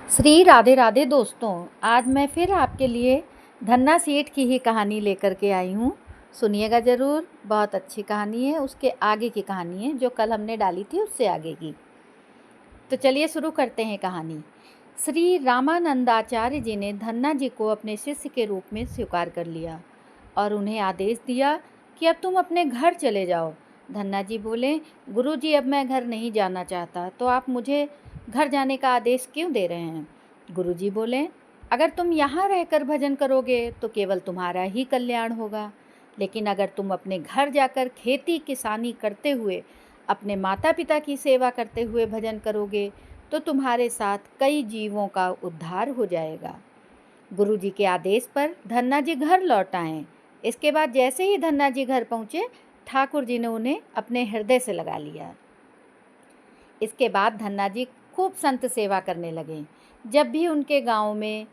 श्री राधे राधे दोस्तों, आज मैं फिर आपके लिए धन्ना सेठ की ही कहानी लेकर के आई हूँ। सुनिएगा ज़रूर, बहुत अच्छी कहानी है। उसके आगे की कहानी है जो कल हमने डाली थी, उससे आगे की। तो चलिए शुरू करते हैं कहानी। श्री रामानंदाचार्य जी ने धन्ना जी को अपने शिष्य के रूप में स्वीकार कर लिया और उन्हें आदेश दिया कि अब तुम अपने घर चले जाओ। धन्ना जी बोले, गुरुजी अब मैं घर नहीं जाना चाहता, तो आप मुझे घर जाने का आदेश क्यों दे रहे हैं? गुरुजी बोले, अगर तुम यहाँ रहकर भजन करोगे तो केवल तुम्हारा ही कल्याण होगा, लेकिन अगर तुम अपने घर जाकर खेती किसानी करते हुए अपने माता पिता की सेवा करते हुए भजन करोगे तो तुम्हारे साथ कई जीवों का उद्धार हो जाएगा। गुरुजी के आदेश पर धन्ना जी घर लौट आए। इसके बाद जैसे ही धन्ना जी घर पहुँचे, ठाकुर जी ने उन्हें अपने हृदय से लगा लिया। इसके बाद धन्ना जी खूब संत सेवा करने लगे। जब भी उनके गांव में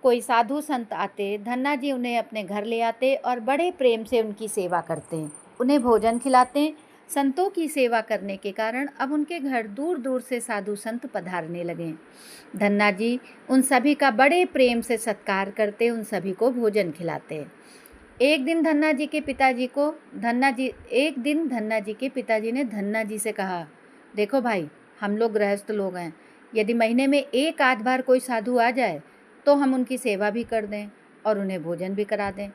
कोई साधु संत आते, धन्ना जी उन्हें अपने घर ले आते और बड़े प्रेम से उनकी सेवा करते, उन्हें भोजन खिलाते। संतों की सेवा करने के कारण अब उनके घर दूर दूर से साधु संत पधारने लगे। धन्ना जी उन सभी का बड़े प्रेम से सत्कार करते, उन सभी को भोजन खिलाते। एक दिन धन्ना जी के पिताजी ने धन्ना जी से कहा, देखो भाई, हम लोग गृहस्थ लोग हैं। यदि महीने में एक आध बार कोई साधु आ जाए तो हम उनकी सेवा भी कर दें और उन्हें भोजन भी करा दें,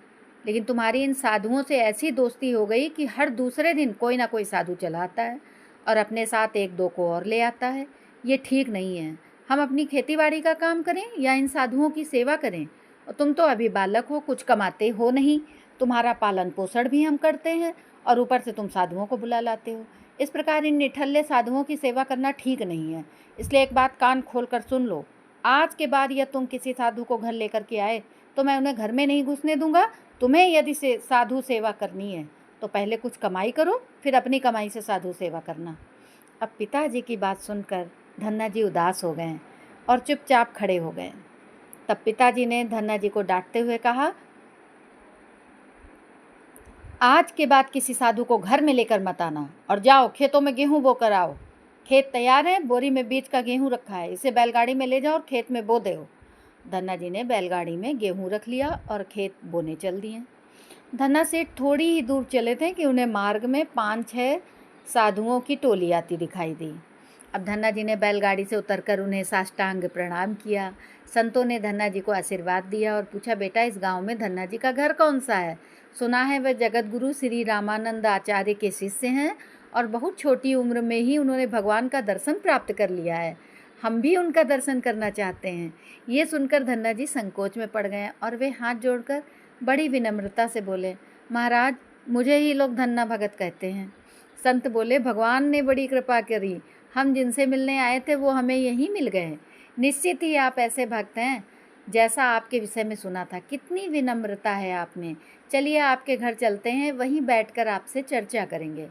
लेकिन तुम्हारी इन साधुओं से ऐसी दोस्ती हो गई कि हर दूसरे दिन कोई ना कोई साधु चला आता है और अपने साथ एक दो को और ले आता है। ये ठीक नहीं है। हम अपनी खेतीबाड़ी का काम करें या इन साधुओं की सेवा करें? और तुम तो अभी बालक हो, कुछ कमाते हो नहीं। तुम्हारा पालन पोषण भी हम करते हैं और ऊपर से तुम साधुओं को बुला लाते हो। इस प्रकार इन निठल्ले साधुओं की सेवा करना ठीक नहीं है। इसलिए एक बात कान खोल कर सुन लो, आज के बाद यदि तुम किसी साधु को घर लेकर के आए तो मैं उन्हें घर में नहीं घुसने दूंगा। तुम्हें यदि साधु सेवा करनी है तो पहले कुछ कमाई करो, फिर अपनी कमाई से साधु सेवा करना। अब पिताजी की बात सुनकर धन्ना जी उदास हो गए और चुपचाप खड़े हो गए। तब पिताजी ने धन्ना जी को डांटते हुए कहा, आज के बाद किसी साधु को घर में लेकर मत आना और जाओ खेतों में गेहूं बो कर आओ। खेत तैयार है, बोरी में बीज का गेहूं रखा है, इसे बैलगाड़ी में ले जाओ और खेत में बो दो। धन्ना जी ने बैलगाड़ी में गेहूं रख लिया और खेत बोने चल दिए। धन्ना सेठ थोड़ी ही दूर चले थे कि उन्हें मार्ग में 5-6 साधुओं की टोली आती दिखाई दी। अब धन्ना जी ने बैलगाड़ी से उतरकर उन्हें साष्टांग प्रणाम किया। संतों ने धन्ना जी को आशीर्वाद दिया और पूछा, बेटा इस गांव में धन्ना जी का घर कौन सा है? सुना है वह जगत गुरु श्री रामानंद आचार्य के शिष्य हैं और बहुत छोटी उम्र में ही उन्होंने भगवान का दर्शन प्राप्त कर लिया है। हम भी उनका दर्शन करना चाहते हैं। ये सुनकर धन्ना जी संकोच में पड़ गए और वे हाथ जोड़कर बड़ी विनम्रता से बोले, महाराज मुझे ही लोग धन्ना भगत कहते हैं। संत बोले, भगवान ने बड़ी कृपा करी, हम जिनसे मिलने आए थे वो हमें यहीं मिल गए। निश्चित ही आप ऐसे भक्त हैं जैसा आपके विषय में सुना था। कितनी विनम्रता है आप में। चलिए आपके घर चलते हैं, वहीं बैठकर आपसे चर्चा करेंगे।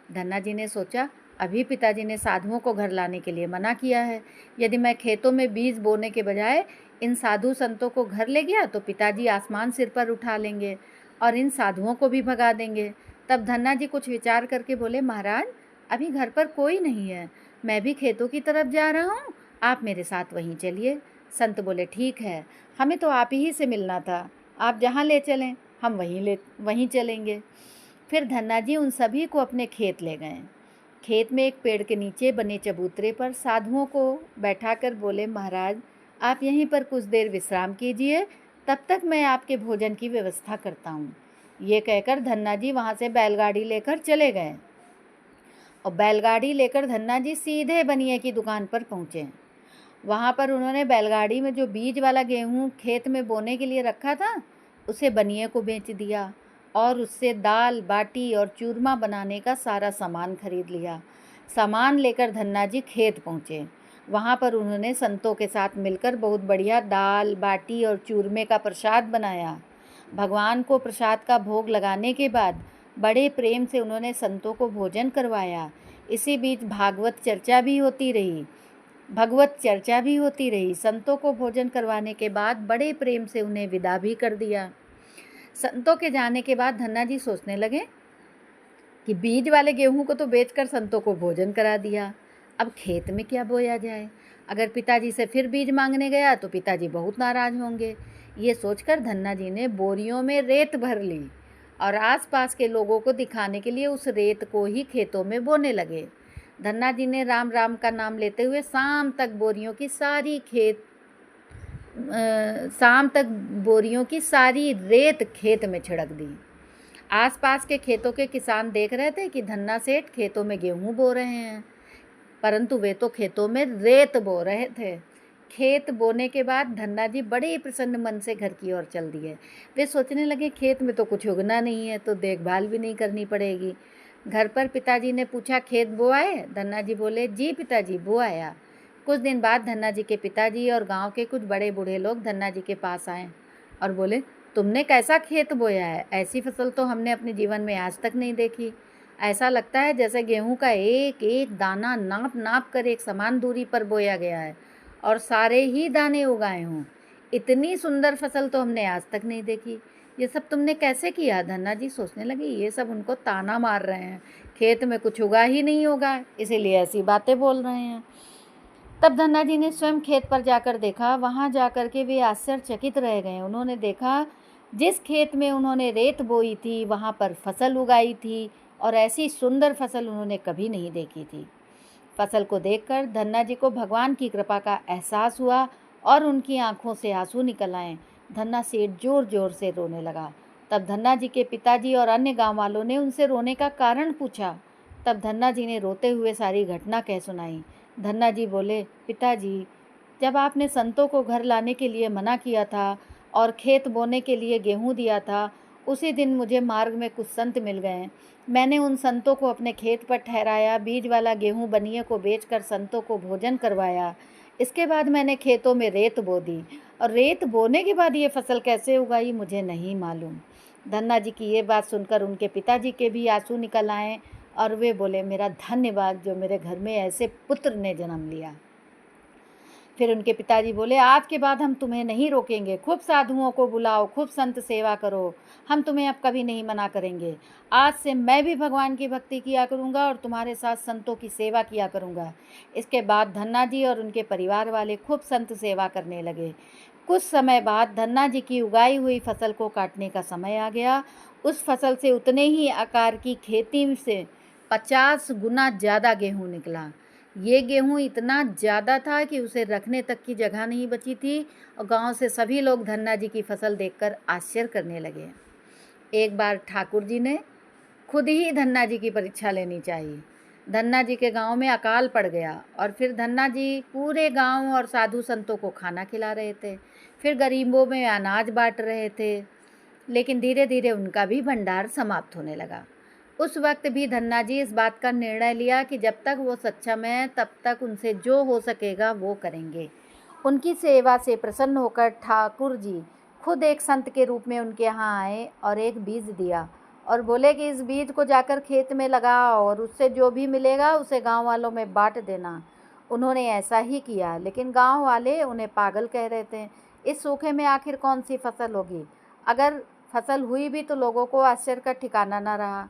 धन्ना जी ने सोचा, अभी पिताजी ने साधुओं को घर लाने के लिए मना किया है। यदि मैं खेतों में बीज बोने के बजाय इन साधु संतों को घर ले गया तो पिताजी आसमान सिर पर उठा लेंगे और इन साधुओं को भी भगा देंगे। तब धन्ना जी कुछ विचार करके बोले, महाराज अभी घर पर कोई नहीं है, मैं भी खेतों की तरफ जा रहा हूँ, आप मेरे साथ वहीं चलिए। संत बोले, ठीक है, हमें तो आप ही से मिलना था, आप जहाँ ले चलें हम वहीं चलेंगे। फिर धन्ना जी उन सभी को अपने खेत ले गए। खेत में एक पेड़ के नीचे बने चबूतरे पर साधुओं को बैठाकर बोले, महाराज आप यहीं पर कुछ देर विश्राम कीजिए, तब तक मैं आपके भोजन की व्यवस्था करता हूँ। ये कहकर धन्ना जी वहाँ से बैलगाड़ी लेकर चले गए और बैलगाड़ी लेकर धन्ना जी सीधे बनिए की दुकान पर पहुँचे। वहाँ पर उन्होंने बैलगाड़ी में जो बीज वाला गेहूँ खेत में बोने के लिए रखा था उसे बनिए को बेच दिया और उससे दाल बाटी और चूरमा बनाने का सारा सामान खरीद लिया। सामान लेकर धन्ना जी खेत पहुँचे। वहाँ पर उन्होंने संतों के साथ मिलकर बहुत बढ़िया दाल बाटी और चूरमे का प्रसाद बनाया। भगवान को प्रसाद का भोग लगाने के बाद बड़े प्रेम से उन्होंने संतों को भोजन करवाया। इसी बीच भगवत चर्चा भी होती रही। संतों को भोजन करवाने के बाद बड़े प्रेम से उन्हें विदा भी कर दिया। संतों के जाने के बाद धन्ना जी सोचने लगे कि बीज वाले गेहूं को तो बेचकर संतों को भोजन करा दिया, अब खेत में क्या बोया जाए। अगर पिताजी से फिर बीज मांगने गया तो पिताजी बहुत नाराज़ होंगे। ये सोचकर धन्ना जी ने बोरियों में रेत भर ली और आसपास के लोगों को दिखाने के लिए उस रेत को ही खेतों में बोने लगे। धन्ना जी ने राम राम का नाम लेते हुए शाम तक बोरियों की सारी रेत खेत में छिड़क दी। आसपास के खेतों के किसान देख रहे थे कि धन्ना सेठ खेतों में गेहूं बो रहे हैं, परंतु वे तो खेतों में रेत बो रहे थे। खेत बोने के बाद धन्ना जी बड़े प्रसन्न मन से घर की ओर चल दिए। वे सोचने लगे खेत में तो कुछ उगना नहीं है, तो देखभाल भी नहीं करनी पड़ेगी। घर पर पिताजी ने पूछा, खेत बो आए? धन्ना जी बोले, जी पिताजी, बो आया। कुछ दिन बाद धन्ना जी के पिताजी और गांव के कुछ बड़े बूढ़े लोग धन्ना जी के पास आए और बोले, तुमने कैसा खेत बोया है? ऐसी फसल तो हमने अपने जीवन में आज तक नहीं देखी। ऐसा लगता है जैसे गेहूं का एक एक दाना नाप नाप कर एक समान दूरी पर बोया गया है और सारे ही दाने उगाए हों। इतनी सुंदर फसल तो हमने आज तक नहीं देखी। ये सब तुमने कैसे किया? धन्ना जी सोचने लगे, ये सब उनको ताना मार रहे हैं, खेत में कुछ उगा ही नहीं होगा, इसीलिए ऐसी बातें बोल रहे हैं। तब धन्ना जी ने स्वयं खेत पर जाकर देखा। वहाँ जाकर के वे आश्चर्यचकित रह गए। उन्होंने देखा जिस खेत में उन्होंने रेत बोई थी वहाँ पर फसल उगाई थी और ऐसी सुंदर फसल उन्होंने कभी नहीं देखी थी। फसल को देखकर धन्ना जी को भगवान की कृपा का एहसास हुआ और उनकी आंखों से आंसू निकल आए। धन्ना सेठ जोर जोर से रोने लगा। तब धन्ना जी के पिताजी और अन्य गांव वालों ने उनसे रोने का कारण पूछा। तब धन्ना जी ने रोते हुए सारी घटना कह सुनाई। धन्ना जी बोले, पिताजी, जब आपने संतों को घर लाने के लिए मना किया था और खेत बोने के लिए गेहूं दिया था, उसी दिन मुझे मार्ग में कुछ संत मिल गए। मैंने उन संतों को अपने खेत पर ठहराया, बीज वाला गेहूं बनिए को बेचकर संतों को भोजन करवाया। इसके बाद मैंने खेतों में रेत बो दी और रेत बोने के बाद ये फसल कैसे उगाई मुझे नहीं मालूम। धन्ना जी की ये बात सुनकर उनके पिताजी के भी आंसू निकल आए और वे बोले, मेरा धन्यवाद जो मेरे घर में ऐसे पुत्र ने जन्म लिया। फिर उनके पिताजी बोले, आज के बाद हम तुम्हें नहीं रोकेंगे, खूब साधुओं को बुलाओ, खूब संत सेवा करो, हम तुम्हें अब कभी नहीं मना करेंगे। आज से मैं भी भगवान की भक्ति किया करूँगा और तुम्हारे साथ संतों की सेवा किया करूँगा। इसके बाद धन्ना जी और उनके परिवार वाले खूब संत सेवा करने लगे। कुछ समय बाद धन्ना जी की उगाई हुई फसल को काटने का समय आ गया। उस फसल से उतने ही आकार की खेती से 50 गुना ज़्यादा गेहूँ निकला। ये गेहूँ इतना ज़्यादा था कि उसे रखने तक की जगह नहीं बची थी और गांव से सभी लोग धन्ना जी की फसल देखकर आश्चर्य करने लगे। एक बार ठाकुर जी ने खुद ही धन्ना जी की परीक्षा लेनी चाहिए। धन्ना जी के गांव में अकाल पड़ गया और फिर धन्ना जी पूरे गांव और साधु संतों को खाना खिला रहे थे, फिर गरीबों में अनाज बांट रहे थे, लेकिन धीरे धीरे उनका भी भंडार समाप्त होने लगा। उस वक्त भी धन्ना जी इस बात का निर्णय लिया कि जब तक वो सक्षम है तब तक उनसे जो हो सकेगा वो करेंगे। उनकी सेवा से प्रसन्न होकर ठाकुर जी खुद एक संत के रूप में उनके यहाँ आए और एक बीज दिया और बोले कि इस बीज को जाकर खेत में लगाओ और उससे जो भी मिलेगा उसे गांव वालों में बांट देना। उन्होंने ऐसा ही किया, लेकिन गांव वाले उन्हें पागल कह रहे थे। इस सूखे में आखिर कौन सी फसल होगी? अगर फसल हुई भी तो लोगों को आश्चर्य का ठिकाना न रहा।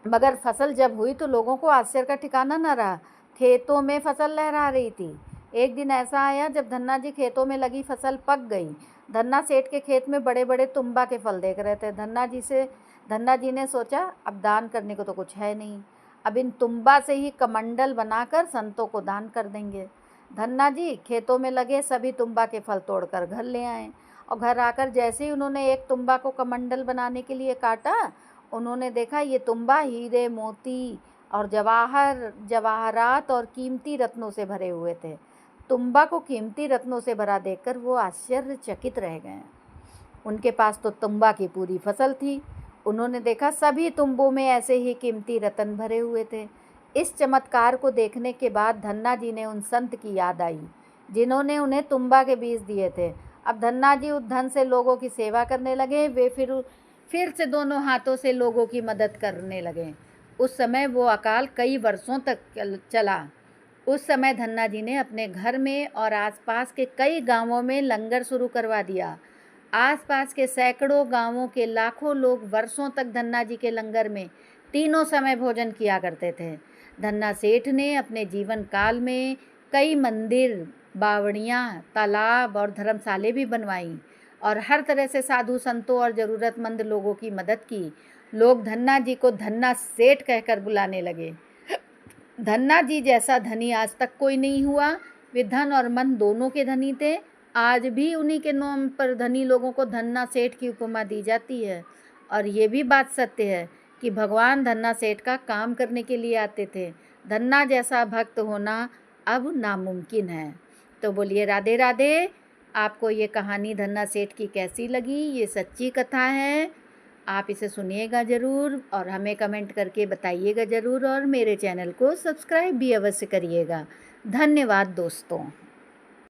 मगर फसल जब हुई तो लोगों को आश्चर्य का ठिकाना न रहा। खेतों में फसल लहरा रही थी। एक दिन ऐसा आया जब धन्ना जी खेतों में लगी फसल पक गई। धन्ना सेठ के खेत में बड़े बड़े तुम्बा के फल देख रहे थे। धन्ना जी ने सोचा, अब दान करने को तो कुछ है नहीं, अब इन तुम्बा से ही कमंडल बनाकर संतों को दान कर देंगे। धन्ना जी खेतों में लगे सभी तुम्बा के फल तोड़कर घर ले आए और घर आकर जैसे ही उन्होंने एक तुम्बा को कमंडल बनाने के लिए काटा, उन्होंने देखा ये तुम्बा हीरे मोती और जवाहरात और कीमती रत्नों से भरे हुए थे। तुम्बा को कीमती रत्नों से भरा देखकर वो आश्चर्यचकित रह गए। उनके पास तो तुम्बा की पूरी फसल थी। उन्होंने देखा सभी तुम्बों में ऐसे ही कीमती रत्न भरे हुए थे। इस चमत्कार को देखने के बाद धन्ना जी ने उन संत की याद आई जिन्होंने उन्हें तुम्बा के बीज दिए थे। अब धन्ना जी उस धन से लोगों की सेवा करने लगे। वे फिर से दोनों हाथों से लोगों की मदद करने लगे। उस समय वो अकाल कई वर्षों तक चला। उस समय धन्ना जी ने अपने घर में और आसपास के कई गांवों में लंगर शुरू करवा दिया। आसपास के सैकड़ों गांवों के लाखों लोग वर्षों तक धन्ना जी के लंगर में तीनों समय भोजन किया करते थे। धन्ना सेठ ने अपने जीवन काल में कई मंदिर, बावड़ियाँ, तालाब और धर्मशाले भी बनवाईं और हर तरह से साधु संतों और ज़रूरतमंद लोगों की मदद की। लोग धन्ना जी को धन्ना सेठ कहकर बुलाने लगे। धन्ना जी जैसा धनी आज तक कोई नहीं हुआ। वे धन और मन दोनों के धनी थे। आज भी उन्हीं के नाम पर धनी लोगों को धन्ना सेठ की उपमा दी जाती है। और ये भी बात सत्य है कि भगवान धन्ना सेठ का काम करने के लिए आते थे। धन्ना जैसा भक्त होना अब नामुमकिन है। तो बोलिए राधे राधे। आपको ये कहानी धन्ना सेठ की कैसी लगी? ये सच्ची कथा है। आप इसे सुनिएगा ज़रूर और हमें कमेंट करके बताइएगा ज़रूर और मेरे चैनल को सब्सक्राइब भी अवश्य करिएगा। धन्यवाद दोस्तों।